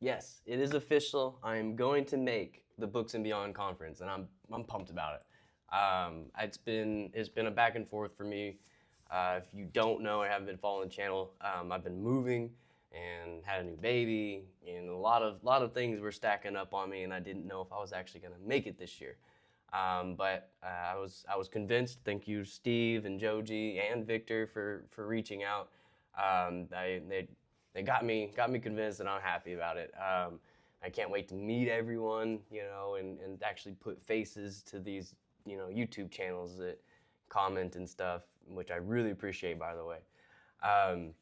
Yes, it is official. I'm going to make the Books and Beyond conference, and I'm pumped about it. It's been a back and forth for me. If you don't know, I haven't been following the channel. I've been moving and had a new baby, and a lot of things were stacking up on me, and I didn't know if I was actually going to make it this year. But I was convinced. Thank you, Steve and Joji and Victor for reaching out. They got me convinced, and I'm happy about it. I can't wait to meet everyone, and actually put faces to these, YouTube channels that comment and stuff, which I really appreciate, by the way. Um,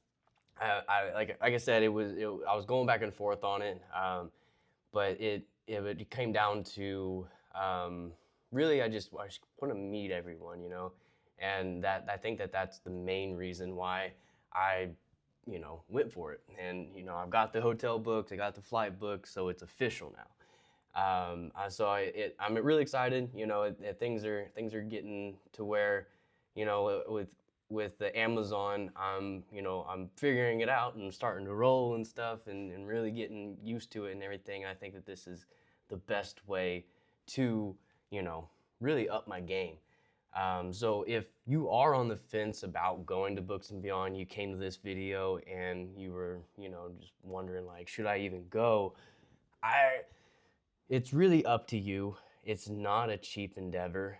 like I said, I was going back and forth on it, but it came down to really I just want to meet everyone, and that I think that's the main reason why I went for it. And I've got the hotel booked, I got the flight booked, so it's official now. I'm really excited. Things are getting to where, with the Amazon, I'm figuring it out and starting to roll and stuff, and really getting used to it and everything. I think that this is the best way to, really up my game. So if you are on the fence about going to Books and Beyond, you came to this video and you were, just wondering like, should I even go? I It's really up to you. It's not a cheap endeavor,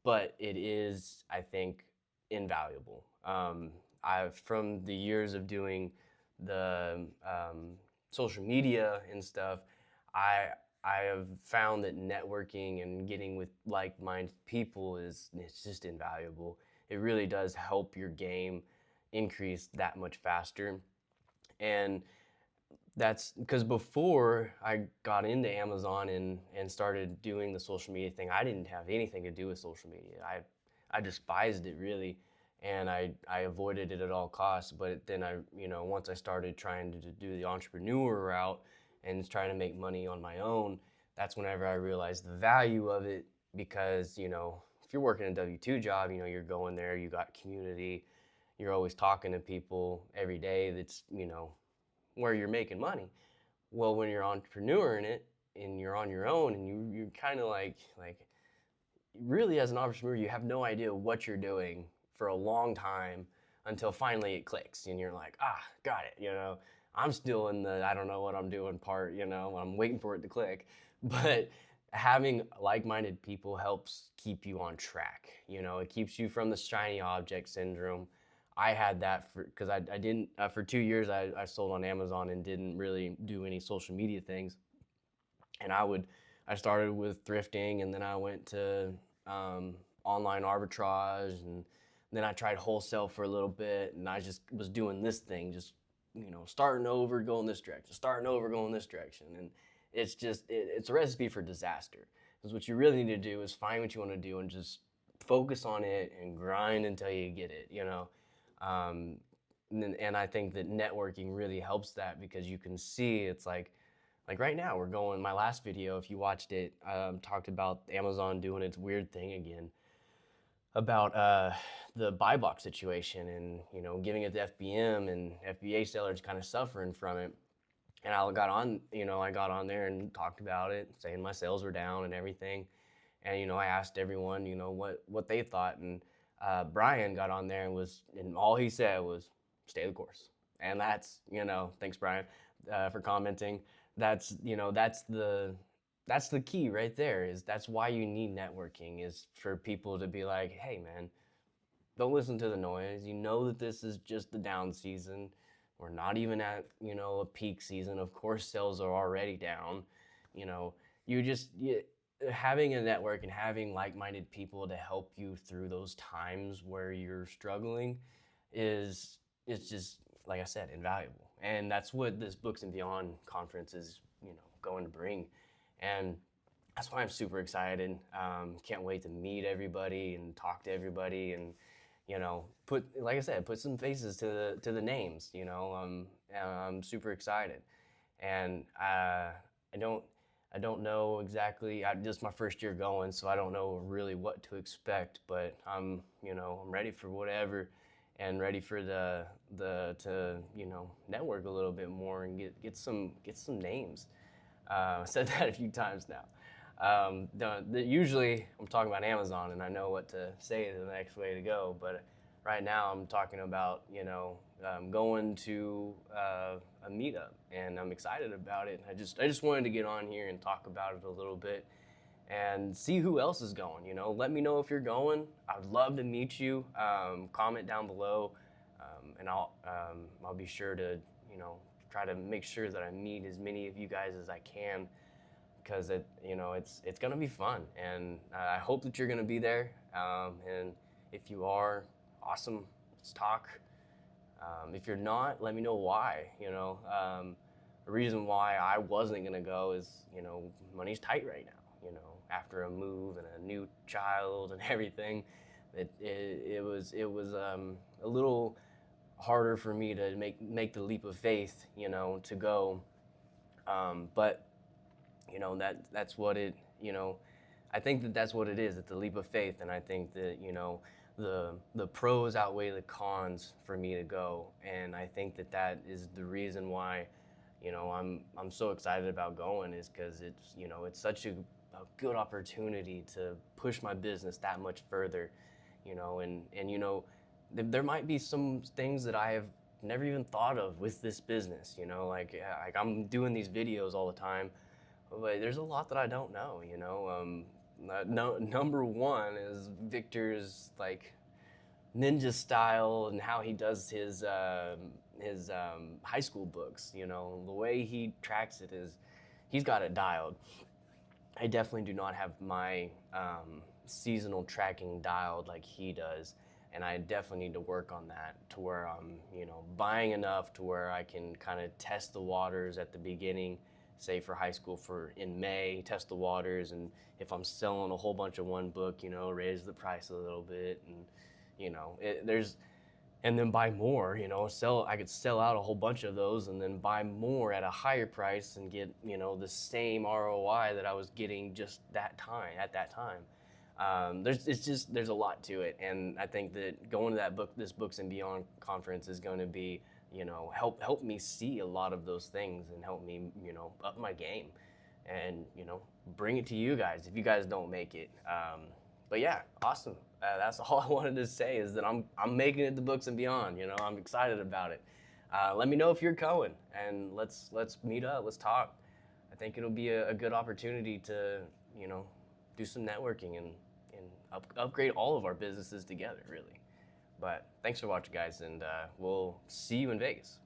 but it is, I think, invaluable. From the years of doing the social media and stuff, I I have found that networking and getting with like-minded people it's just invaluable. It really does help your game increase that much faster. And that's because before I got into Amazon and started doing the social media thing, I didn't have anything to do with social media. I despised it really, and I avoided it at all costs. But then once I started trying to do the entrepreneur route and trying to make money on my own, that's whenever I realized the value of it. Because if you're working a W-2 job, you're going there, you got community, you're always talking to people every day. That's where you're making money. Well, when you're entrepreneur in it and you're on your own and you're kind of like really as an entrepreneur, you have no idea what you're doing for a long time until finally it clicks and you're like, got it. I'm still in the I don't know what I'm doing part. I'm waiting for it to click, but having like-minded people helps keep you on track. It keeps you from the shiny object syndrome. I had that because I didn't for 2 years I sold on Amazon and didn't really do any social media things. And I started with thrifting, and then I went to online arbitrage, and then I tried wholesale for a little bit, and I just was doing this thing, just starting over, going this direction, starting over, going this direction, and it's a recipe for disaster. Because what you really need to do is find what you want to do and just focus on it and grind until you get it. Um, and I think that networking really helps that because you can see it's like right now we're going my last video, if you watched it, talked about Amazon doing its weird thing again about the buy box situation, and giving it to FBM, and FBA sellers kind of suffering from it. And I got on there and talked about it, saying my sales were down and everything. And I asked everyone what they thought. And Brian got on there and all he said was stay the course. And that's thanks Brian for commenting. That's the key right there. Is that's why you need networking, is for people to be like, hey man, don't listen to the noise. You know that this is just the down season. We're not even at a peak season. Of course sales are already down. you know Having a network and having like-minded people to help you through those times where you're struggling is it's just, like I said, invaluable. And that's what this Books and Beyond conference is going to bring. And that's why I'm super excited. Can't wait to meet everybody and talk to everybody, and put, like I said, put some faces to the names. I'm super excited. And I don't know exactly. This is my first year going, so I don't know really what to expect. But I'm ready for whatever. and ready for the to network a little bit more and get some names. I said that a few times now. Usually I'm talking about Amazon and I know what to say the next way to go, but right now I'm talking about going to a meetup and I'm excited about it. I just wanted to get on here and talk about it a little bit and see who else is going. Let me know if you're going. I would love to meet you. Comment down below, and I'll be sure to try to make sure that I meet as many of you guys as I can, because it's gonna be fun, and I hope that you're gonna be there. And if you are, awesome. Let's talk. If you're not, let me know why. The reason why I wasn't gonna go is money's tight right now. After a move and a new child and everything, it was a little harder for me to make the leap of faith, to go. But that's what it. I think that's what it is. It's a leap of faith, and I think that the pros outweigh the cons for me to go, and I think that is the reason why I'm so excited about going, is because it's such a good opportunity to push my business that much further, and there might be some things that I have never even thought of with this business, like I'm doing these videos all the time, but there's a lot that I don't know. No, number one is Victor's like ninja style and how he does his high school books. The way he tracks it is he's got it dialed. I definitely do not have my seasonal tracking dialed like he does, and I definitely need to work on that to where I'm buying enough to where I can kind of test the waters at the beginning, say for high school, for in May, test the waters, and if I'm selling a whole bunch of one book, raise the price a little bit, and and then buy more. I could sell out a whole bunch of those and then buy more at a higher price and get the same ROI that I was getting just at that time. There's a lot to it, and I think that going to this Books and Beyond conference is going to be help me see a lot of those things and help me up my game, and bring it to you guys if you guys don't make it. But yeah, awesome. That's all I wanted to say, is that I'm making it to Books and Beyond. I'm excited about it. Let me know if you're going, and let's meet up. Let's talk. I think it'll be a good opportunity to do some networking and upgrade all of our businesses together, really. But thanks for watching, guys, and we'll see you in Vegas.